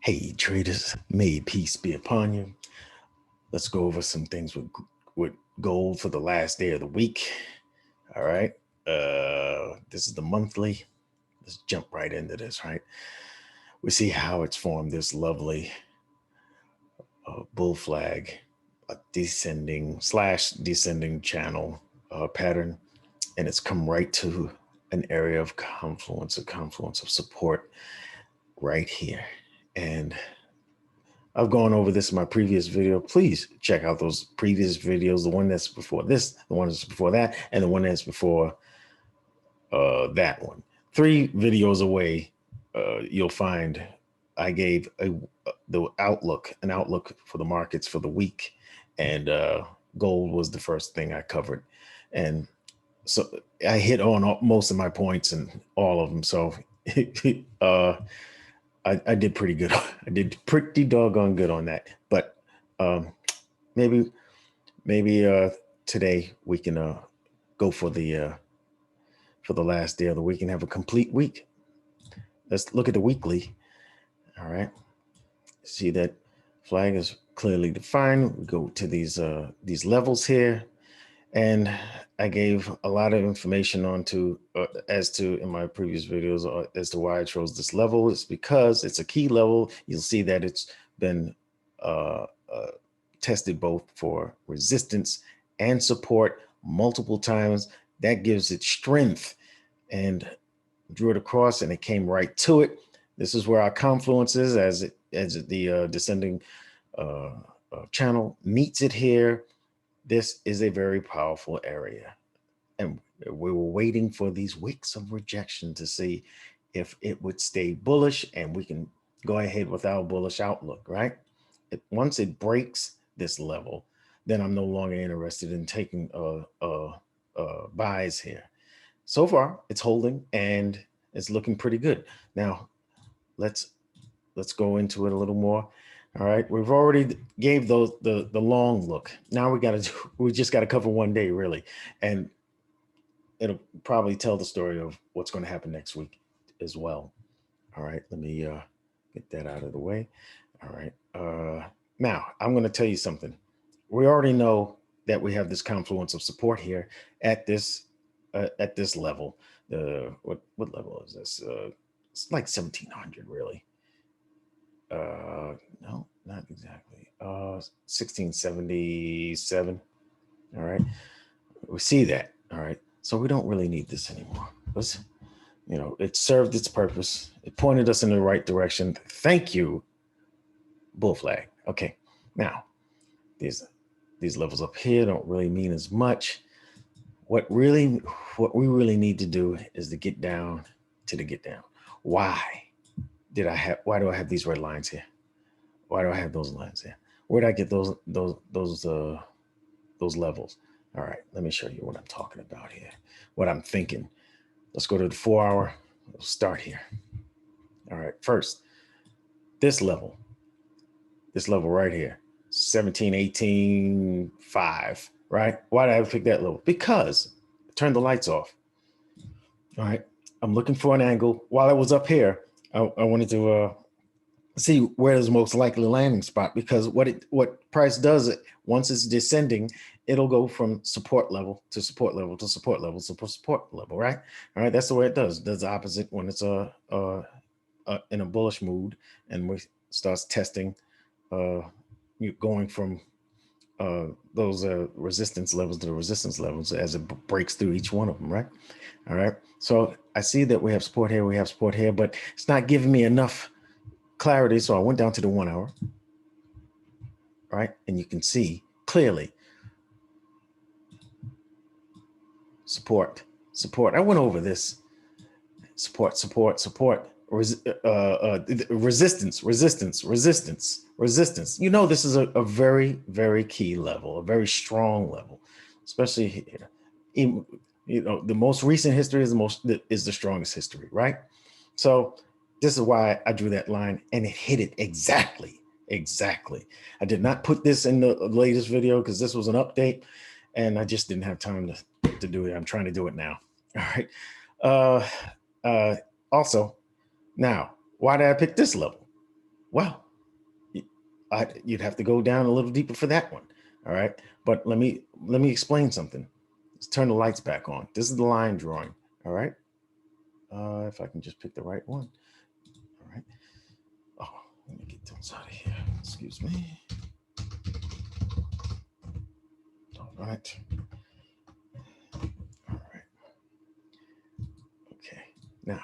Hey traders, may peace be upon you. Let's go over some things with gold for the last day of the week. All right. This is the monthly. Let's jump right into this, right? We see how it's formed this lovely bull flag, a descending channel pattern, and it's come right to an area of confluence, a confluence of support right here. And I've gone over this in my previous video. Please check out those previous videos, the one that's before this, the one that's before that, and the one that's before that one. 3 videos away, you'll find I gave an outlook for the markets for the week, and gold was the first thing I covered. And so I hit on most of my points and all of them. So I did pretty good. I did pretty doggone good on that. But maybe today we can go for the last day of the week and have a complete week. Let's look at the weekly. All right. See that flag is clearly defined. We go to these levels here, and I gave a lot of information as to in my previous videos as to why I chose this level. It's because it's a key level. You'll see that it's been tested both for resistance and support multiple times. That gives it strength, and drew it across, and it came right to it. This is where our confluence is as the descending channel meets it here. This is a very powerful area, and we were waiting for these wicks of rejection to see if it would stay bullish, and we can go ahead with our bullish outlook, right? Once it breaks this level, then I'm no longer interested in taking buys here. So far, it's holding and it's looking pretty good. Now, let's go into it a little more. All right, we've already gave those the long look. Now we just got to cover one day really, and it'll probably tell the story of what's going to happen next week as well. All right, let me get that out of the way. All right, now I'm going to tell you something. We already know that we have this confluence of support here at this level. What level is this? It's like 1700 really. No, not exactly. 1677. All right. We see that. All right. So we don't really need this anymore. It served its purpose. It pointed us in the right direction. Thank you, bull flag. Okay. Now, these levels up here don't really mean as much. What we really need to do is to get down to the get down. Why do I have these red lines here? Why do I have those lines here? Where did I get those levels? All right, let me show you what I'm talking about here, what I'm thinking. Let's go to the 4 hour. We'll start here. All right, first, this level right here, 17, 18, 5, right? Why did I pick that level? Because I turned the lights off. All right, I'm looking for an angle. While I was up here, I wanted to see where is the most likely landing spot, because what price does it once it's descending, it'll go from support level to support level to support level to support level, right? All right, that's the way it does. It does the opposite when it's in a bullish mood, and we starts testing, going from those resistance levels to the resistance levels as it breaks through each one of them, right? All right, so I see that we have support here, but it's not giving me enough clarity. So I went down to the 1 hour, right? And you can see clearly support. I went over this support, resistance. You know, this is a very, very key level, a very strong level, especially here. The most recent history is the strongest history, right? So this is why I drew that line, and it hit it exactly. I did not put this in the latest video because this was an update, and I just didn't have time to do it. I'm trying to do it now. All right. Also, now, why did I pick this level? Well, you'd have to go down a little deeper for that one. All right. But let me explain something. Let's turn the lights back on. This is the line drawing. All right. If I can just pick the right one. All right. Oh, let me get those out of here. Excuse me. All right. All right. Okay. Now.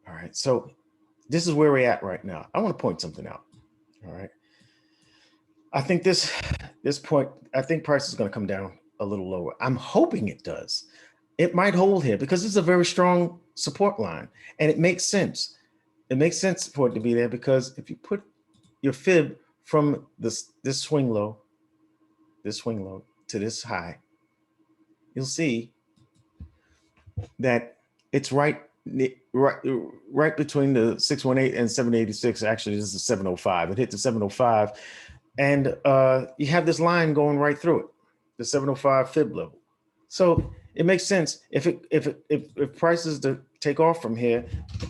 All right. So this is where we're at right now. I want to point something out. All right. I think this point, I think price is going to come down a little lower. I'm hoping it does. It might hold here because it's a very strong support line, and it makes sense. It makes sense for it to be there because if you put your fib from this swing low to this high, you'll see that it's right between the 618 and 786. Actually, this is 705. It hit the 705, and you have this line going right through it, the 705 fib level. So it makes sense if prices to take off from here,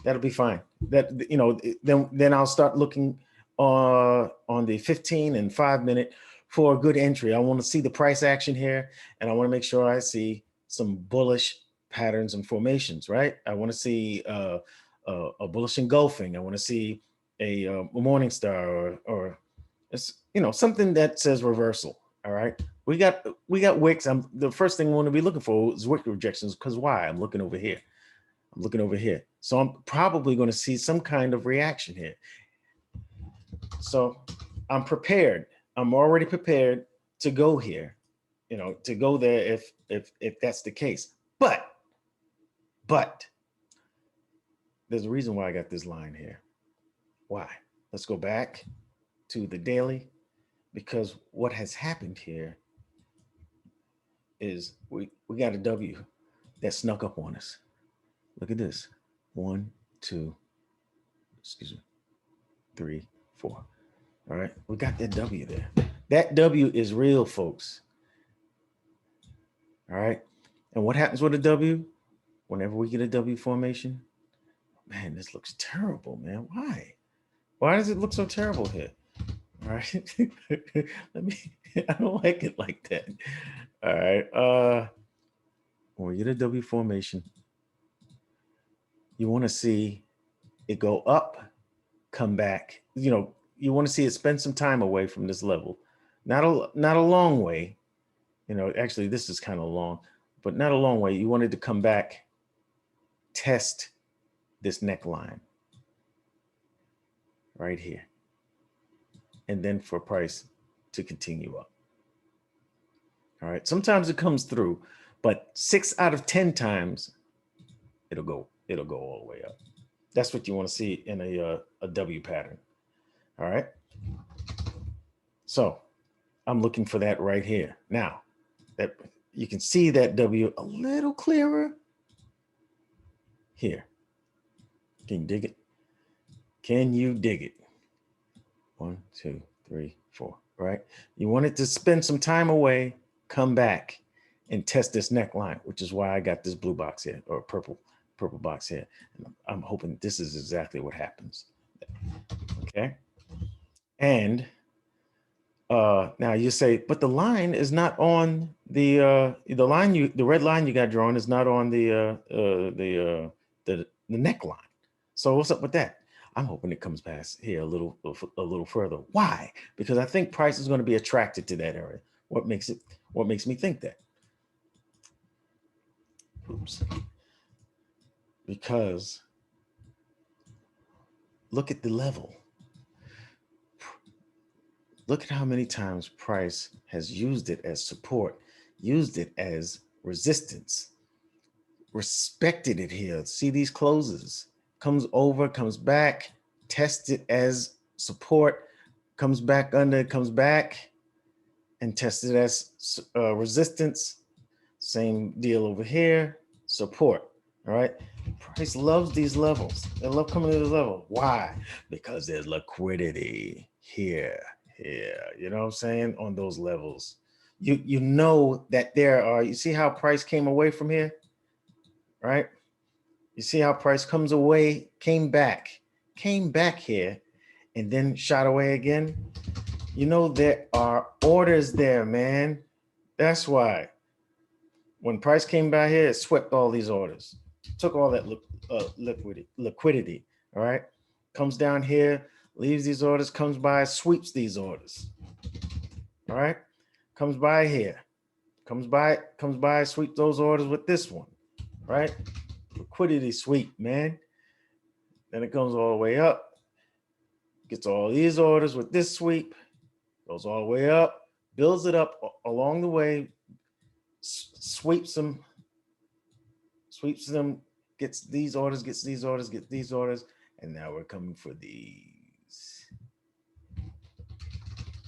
that'll be fine. That, you know, then I'll start looking on the 15 and 5 minute for a good entry. I want to see the price action here, and I want to make sure I see some bullish patterns and formations, right? I want to see a bullish engulfing. I want to see a morning star or it's, you know, something that says reversal. All right. We got wicks. The first thing I want to be looking for is wick rejections. Because why? I'm looking over here. So I'm probably going to see some kind of reaction here. So I'm prepared. I'm already prepared to go here, you know, to go there if that's the case. But there's a reason why I got this line here. Why? Let's go back to the daily, because what has happened here is we got a W that snuck up on us. Look at this. 1, 2, 3, 4. All right, we got that W there. That W is real, folks. All right, and what happens with a W? Whenever we get a W formation, man, this looks terrible, man. Why does it look so terrible here? All right, I don't like it like that. All right, when we get a W formation, you want to see it go up, come back. You know, you want to see it spend some time away from this level. Not a long way. You know, actually, this is kind of long, but not a long way. You want it to come back, test this neckline right here, and then for price to continue up. All right. Sometimes it comes through, but 6 out of 10 times it'll go all the way up. That's what you want to see in a W pattern. All right. So I'm looking for that right here. Now that you can see that W a little clearer here. Can you dig it? Can you dig it? 1, 2, 3, 4, right? You want it to spend some time away, come back and test this neckline, which is why I got this blue box here, or purple box here. And I'm hoping this is exactly what happens. Okay. And now you say, but the line is not on the red line you got drawn is not on the neckline. So what's up with that? I'm hoping it comes past here a little further. Why? Because I think price is going to be attracted to that area. What makes me think that? Oops. Because look at the level. Look at how many times price has used it as support, used it as resistance, respected it here. See these closes, comes over, comes back, test it as support, comes back under, comes back, and test it as resistance. Same deal over here, support. All right. Price loves these levels. They love coming to this level. Why? Because there's liquidity here. You know what I'm saying? On those levels. You know that there are, you see how price came away from here? Right? You see how price comes away, came back here, and then shot away again, you know, there are orders there, man. That's why when price came by here, it swept all these orders, took all that liquidity. All right, comes down here, leaves these orders, comes by, sweeps these orders. All right, comes by here, comes by, sweep those orders with this one. Right, liquidity sweep, man. Then it comes all the way up, gets all these orders with this sweep, goes all the way up, builds it up along the way, sweeps them, gets these orders, gets these orders, gets these orders, and now we're coming for these.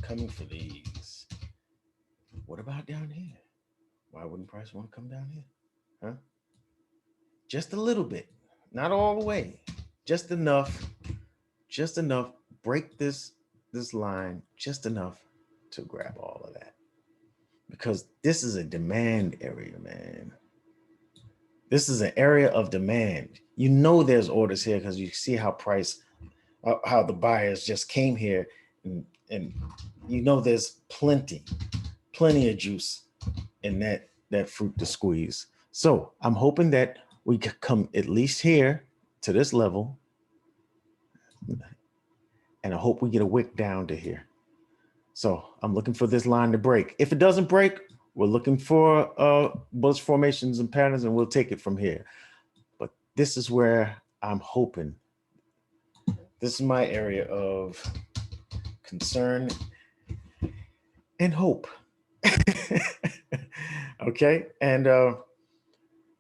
Coming for these. What about down here? Why wouldn't price want to come down here? Huh? Just a little bit, not all the way, just enough, break this line just enough to grab all of that. Because this is a demand area, man. This is an area of demand. You know there's orders here because you see how how the buyers just came here, and you know there's plenty of juice in that fruit to squeeze. So I'm hoping that we could come at least here to this level, and I hope we get a wick down to here. So I'm looking for this line to break. If it doesn't break, we're looking for bullish formations and patterns, and we'll take it from here. But this is where I'm hoping. This is my area of concern and hope. Okay, and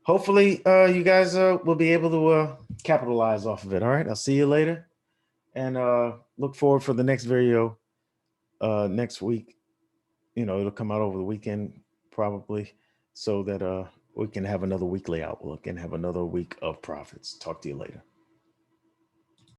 hopefully you guys will be able to capitalize off of it. All right, I'll see you later, and look forward for the next video next week. You know, it'll come out over the weekend probably, so that we can have another weekly outlook and have another week of profits. Talk to you later.